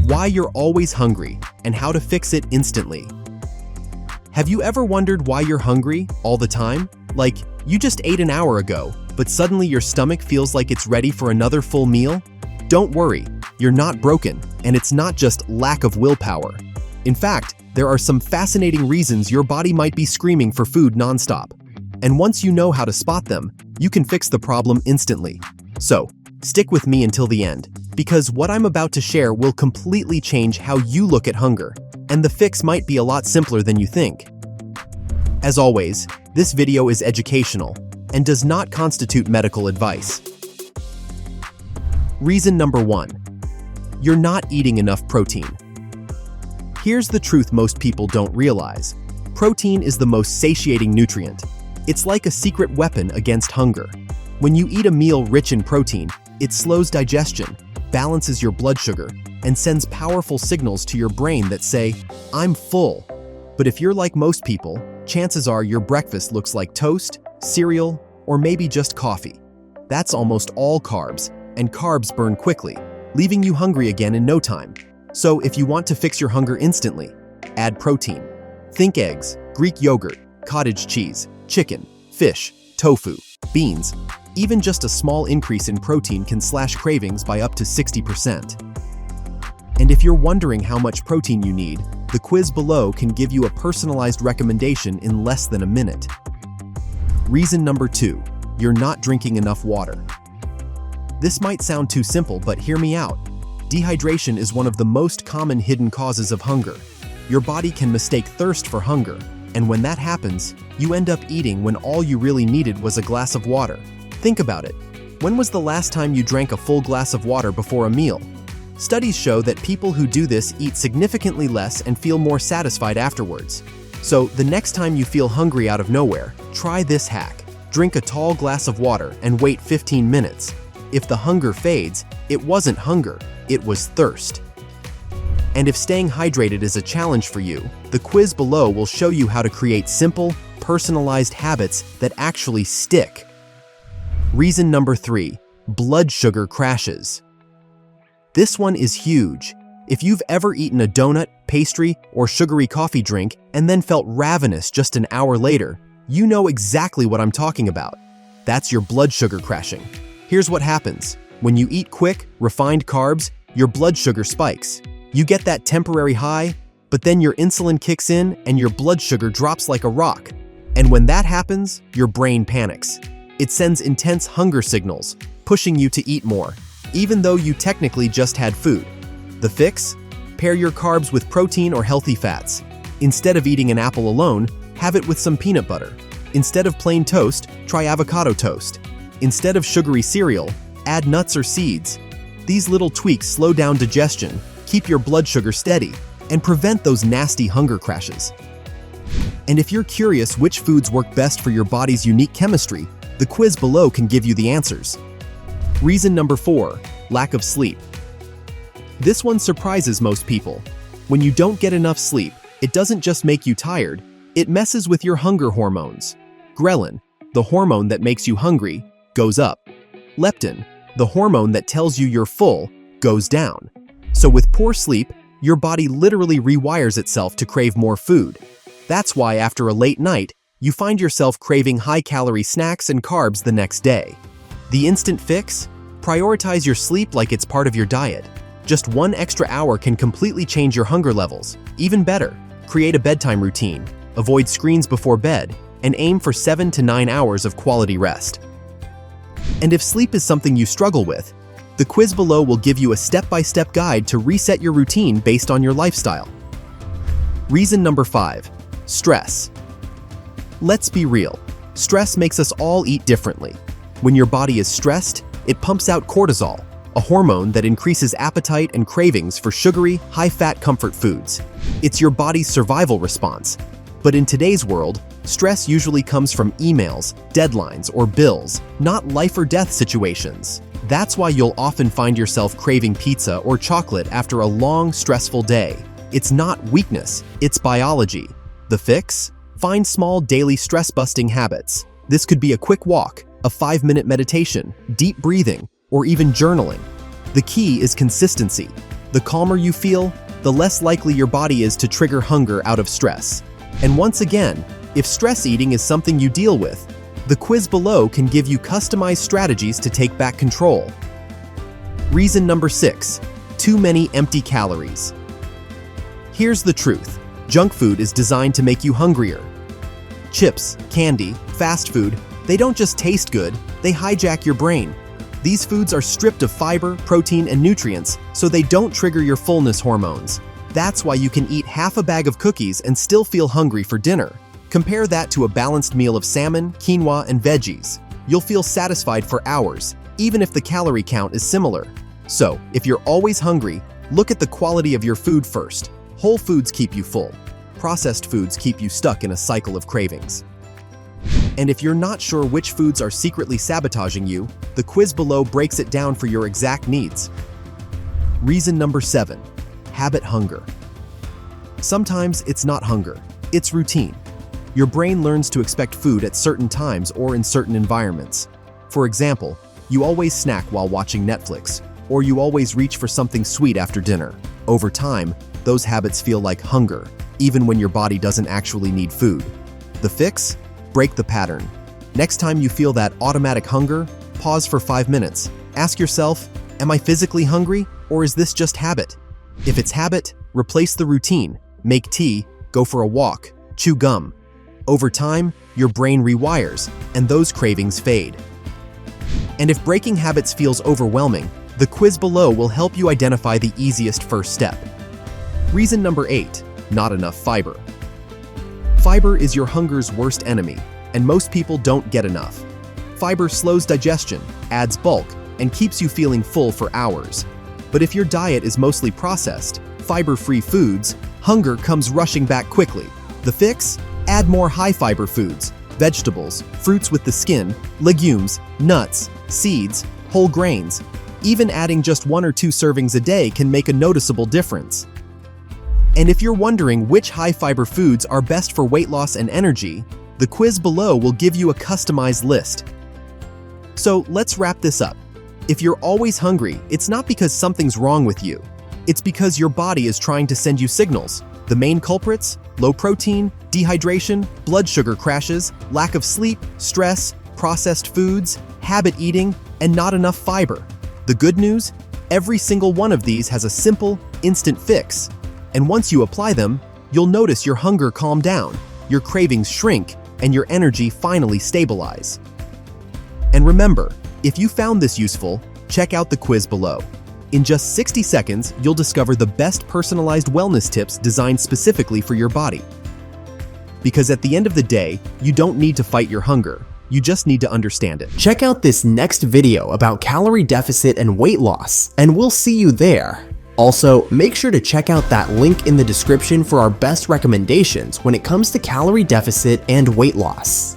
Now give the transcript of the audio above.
why you're always hungry, and how to fix it instantly. Have you ever wondered why you're hungry all the time? Like, you just ate an hour ago, but suddenly your stomach feels like it's ready for another full meal? Don't worry, you're not broken, and it's not just lack of willpower. In fact, there are some fascinating reasons your body might be screaming for food nonstop. And once you know how to spot them, you can fix the problem instantly. So, stick with me until the end, because what I'm about to share will completely change how you look at hunger, and the fix might be a lot simpler than you think. As always, this video is educational and does not constitute medical advice. Reason number 1. You're not eating enough protein. Here's the truth most people don't realize. Protein is the most satiating nutrient. It's like a secret weapon against hunger. When you eat a meal rich in protein, it slows digestion, balances your blood sugar, and sends powerful signals to your brain that say, "I'm full." But if you're like most people, chances are your breakfast looks like toast, cereal, or maybe just coffee. That's almost all carbs, and carbs burn quickly, leaving you hungry again in no time. So if you want to fix your hunger instantly, add protein. Think eggs, Greek yogurt, cottage cheese, chicken, fish, tofu, beans. Even just a small increase in protein can slash cravings by up to 60%. And if you're wondering how much protein you need, the quiz below can give you a personalized recommendation in less than a minute. Reason number 2, you're not drinking enough water. This might sound too simple, but hear me out. Dehydration is one of the most common hidden causes of hunger. Your body can mistake thirst for hunger, and when that happens, you end up eating when all you really needed was a glass of water. Think about it. When was the last time you drank a full glass of water before a meal? Studies show that people who do this eat significantly less and feel more satisfied afterwards. So, the next time you feel hungry out of nowhere, try this hack. Drink a tall glass of water and wait 15 minutes. If the hunger fades, it wasn't hunger, it was thirst. And if staying hydrated is a challenge for you, the quiz below will show you how to create simple, personalized habits that actually stick. Reason number 3, blood sugar crashes. This one is huge. If you've ever eaten a donut, pastry, or sugary coffee drink and then felt ravenous just an hour later, you know exactly what I'm talking about. That's your blood sugar crashing. Here's what happens. When you eat quick, refined carbs, your blood sugar spikes. You get that temporary high, but then your insulin kicks in and your blood sugar drops like a rock. And when that happens, your brain panics. It sends intense hunger signals, pushing you to eat more, even though you technically just had food. The fix? Pair your carbs with protein or healthy fats. Instead of eating an apple alone, have it with some peanut butter. Instead of plain toast, try avocado toast. Instead of sugary cereal, add nuts or seeds. These little tweaks slow down digestion, keep your blood sugar steady, and prevent those nasty hunger crashes. And if you're curious which foods work best for your body's unique chemistry, the quiz below can give you the answers. Reason number 4, lack of sleep. This one surprises most people. When you don't get enough sleep, it doesn't just make you tired, it messes with your hunger hormones. Ghrelin, the hormone that makes you hungry, goes up. Leptin, the hormone that tells you you're full, goes down. So with poor sleep, your body literally rewires itself to crave more food. That's why after a late night, you find yourself craving high-calorie snacks and carbs the next day. The instant fix? Prioritize your sleep like it's part of your diet. Just 1 extra hour can completely change your hunger levels. Even better, create a bedtime routine, avoid screens before bed, and aim for 7 to 9 hours of quality rest. And if sleep is something you struggle with, the quiz below will give you a step-by-step guide to reset your routine based on your lifestyle. Reason number 5, stress. Let's be real. Stress makes us all eat differently. When your body is stressed, it pumps out cortisol, a hormone that increases appetite and cravings for sugary, high-fat comfort foods. It's your body's survival response. But in today's world, stress usually comes from emails, deadlines, or bills, not life or death situations. That's why you'll often find yourself craving pizza or chocolate after a long, stressful day. It's not weakness, it's biology. The fix? Find small daily stress-busting habits. This could be a quick walk, a 5-minute meditation, deep breathing, or even journaling. The key is consistency. The calmer you feel, the less likely your body is to trigger hunger out of stress. And once again, if stress eating is something you deal with, the quiz below can give you customized strategies to take back control. Reason number 6, too many empty calories. Here's the truth. Junk food is designed to make you hungrier. Chips, candy, fast food, they don't just taste good, they hijack your brain. These foods are stripped of fiber, protein, and nutrients, so they don't trigger your fullness hormones. That's why you can eat half a bag of cookies and still feel hungry for dinner. Compare that to a balanced meal of salmon, quinoa, and veggies. You'll feel satisfied for hours, even if the calorie count is similar. So, if you're always hungry, look at the quality of your food first. Whole foods keep you full. Processed foods keep you stuck in a cycle of cravings. And if you're not sure which foods are secretly sabotaging you, the quiz below breaks it down for your exact needs. Reason number 7, habit hunger. Sometimes it's not hunger, it's routine. Your brain learns to expect food at certain times or in certain environments. For example, you always snack while watching Netflix, or you always reach for something sweet after dinner. Over time, those habits feel like hunger, even when your body doesn't actually need food. The fix? Break the pattern. Next time you feel that automatic hunger, pause for 5 minutes. Ask yourself, am I physically hungry, or is this just habit? If it's habit, replace the routine. Make tea, go for a walk, chew gum. Over time, your brain rewires, and those cravings fade. And if breaking habits feels overwhelming, the quiz below will help you identify the easiest first step. Reason number 8, not enough fiber. Fiber is your hunger's worst enemy, and most people don't get enough. Fiber slows digestion, adds bulk, and keeps you feeling full for hours. But if your diet is mostly processed, fiber-free foods, hunger comes rushing back quickly. The fix? Add more high-fiber foods, vegetables, fruits with the skin, legumes, nuts, seeds, whole grains. Even adding just 1 or 2 servings a day can make a noticeable difference. And if you're wondering which high-fiber foods are best for weight loss and energy, the quiz below will give you a customized list. So let's wrap this up. If you're always hungry, it's not because something's wrong with you. It's because your body is trying to send you signals. The main culprits? Low protein, dehydration, blood sugar crashes, lack of sleep, stress, processed foods, habit eating, and not enough fiber. The good news? Every single one of these has a simple, instant fix. And once you apply them, you'll notice your hunger calm down, your cravings shrink, and your energy finally stabilize. And remember, if you found this useful, check out the quiz below. In just 60 seconds, you'll discover the best personalized wellness tips designed specifically for your body. Because at the end of the day, you don't need to fight your hunger. You just need to understand it. Check out this next video about calorie deficit and weight loss, and we'll see you there. Also, make sure to check out that link in the description for our best recommendations when it comes to calorie deficit and weight loss.